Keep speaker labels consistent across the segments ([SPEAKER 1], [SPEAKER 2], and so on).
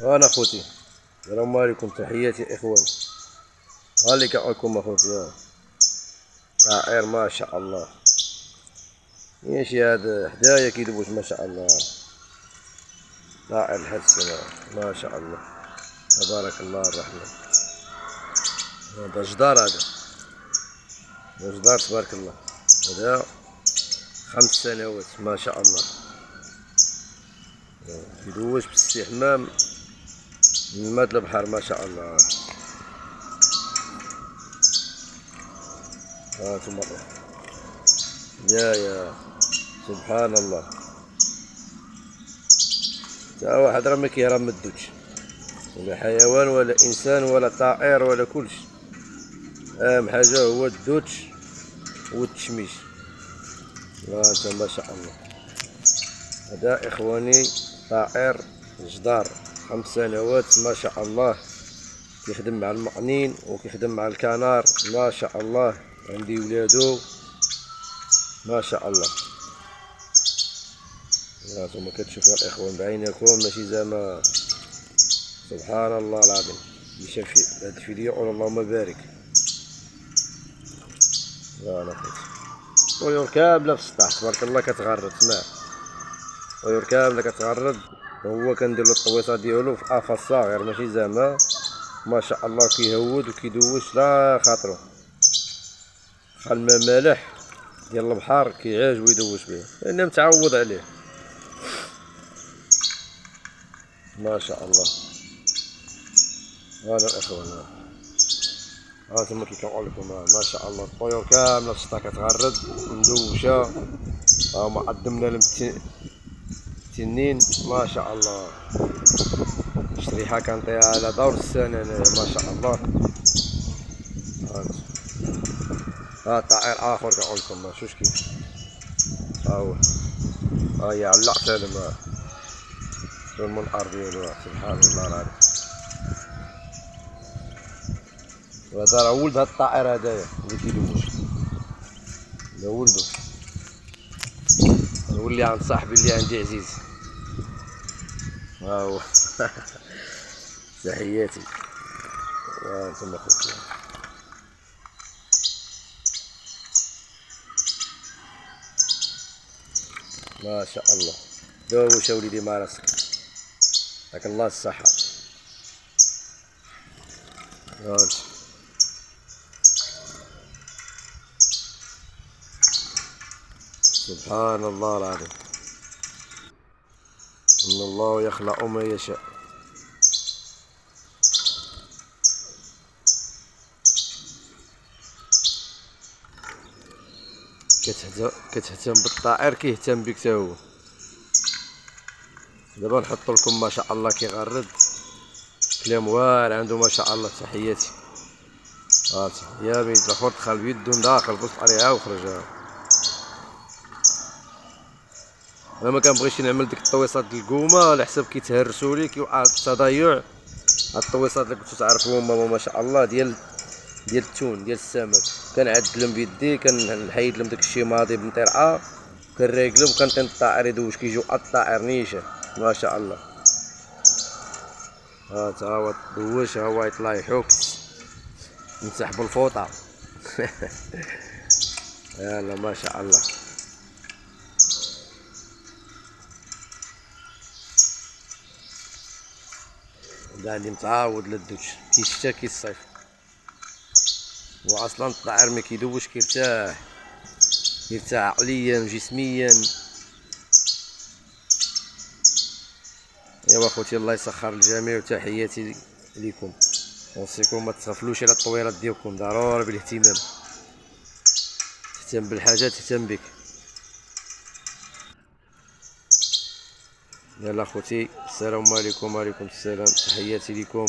[SPEAKER 1] انا اخوتي، السلام عليكم، تحياتي اخوان. ها اللي كنعطيكم اخوتي، طائر ما شاء الله. ماشي هذا حدايا كيدوز ما شاء الله. طائر لحد السماء ما شاء الله، تبارك الله الرحمن. هذا جدار، هذا جدار تبارك الله. هذا 5 سنوات ما شاء الله. كيدوز باستحمام من ماء البحر ما شاء الله. ها انتم يا سبحان الله. تا واحد راه ما كيرمدوش، ولا حيوان ولا انسان ولا طائر ولا كلشي. اهم حاجه هو الدوتش والتشميش. انت ما شاء الله. هذا اخواني طائر جدار 5 سنوات ما شاء الله. كيخدم مع المقنين وكيخدم مع الكنار ما شاء الله. عندي ولادو ما شاء الله. هانتوما كتشوفوا الاخوان بعينكم، ماشي زعما. سبحان الله العظيم. اللي شاف هاد الفيديو يقول اللهم بارك. لا خوتي، طيور كامله في السطح تبارك الله كتغرد، سمع، طيور كامله كتغرد. وهو كندير له الطويصه ديالو في قفص صغير، ماشي زعما. ما شاء الله كيهود وكيدوش لا خاطرو. خا الماء مالح ديال البحر كيعجبو يدوش به لانه متعود عليه. ما شاء الله. هذا الاخوان، هانتوما كي كنقول لكم ما شاء الله الطيور كامله في السطح كتغرد مدوشه. هما قدمنا لهم التنين ما شاء الله. الشريحه كنعطيها على دور السنه ما شاء الله. ها طائر اخر كنقول لكم ما شوش كيف. ها هو، ها هي علقت الماء في المنقار ديالو. سبحان الله العظيم. وهذا راه ولد هاد الطائر هدايا اللي كيدوش، هذا ولدو. نولي عند صاحبي اللي عندي عزيز. ها هو. تحياتي. وانتم اخوتي ما شاء الله. دوش وليدي مع راسك، يعطيك الله الصحة. هانت سبحان الله العظيم. إن الله يخلق ما يشاء. كتهتم بالطائر كيهتم بك تا هو. دابا نحط لكم ما شاء الله كيغرد كلام واعر عنده ما شاء الله. تحياتي. هانت يا بنت الاخر دخل بيدو داخل بص عليها وخرج. انا ما كنبغيش نعمل ديك الطويصات ديال الكومه على حساب كيتهرسوا لي كيوقع التضيع. هاد الطويصات اللي كنتو تعرفوهم هما ما شاء الله ديال التون ديال السمك. كنعدلهم بيدي، كنحيد لهم داك الشيء ماضي بنطرقه، كنريقلهم كنطين الطائر يدوش كيجيو الطائر نيشان ما شاء الله. ها تا هو دوش، ها هو يطلع يحوكس نسحب الفوطه. يلا ما شاء الله. عندي متعود للدوش كي الشتا كي الصيف. واصلا الطائر ما كيدوش كيرتاح عقليا وجسميا. ايوا اخوتي الله يسخر الجميع وتحياتي ليكم. نوصيكم ما تغفلوش على الطويرات ديالكم، ضروري بالاهتمام. تهتم بالحاجات تهتم بك. يلا اخوتي، السلام عليكم. وعليكم السلام، تحياتي لكم.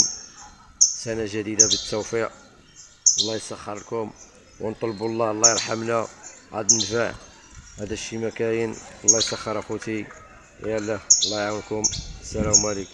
[SPEAKER 1] سنة جديدة بالتوفيق، الله يسخر لكم. ونطلبوا الله يرحمنا عاد النفع. هذا الشيء ما كاين. الله يسخر اخوتي. يلا الله يعاونكم. السلام عليكم.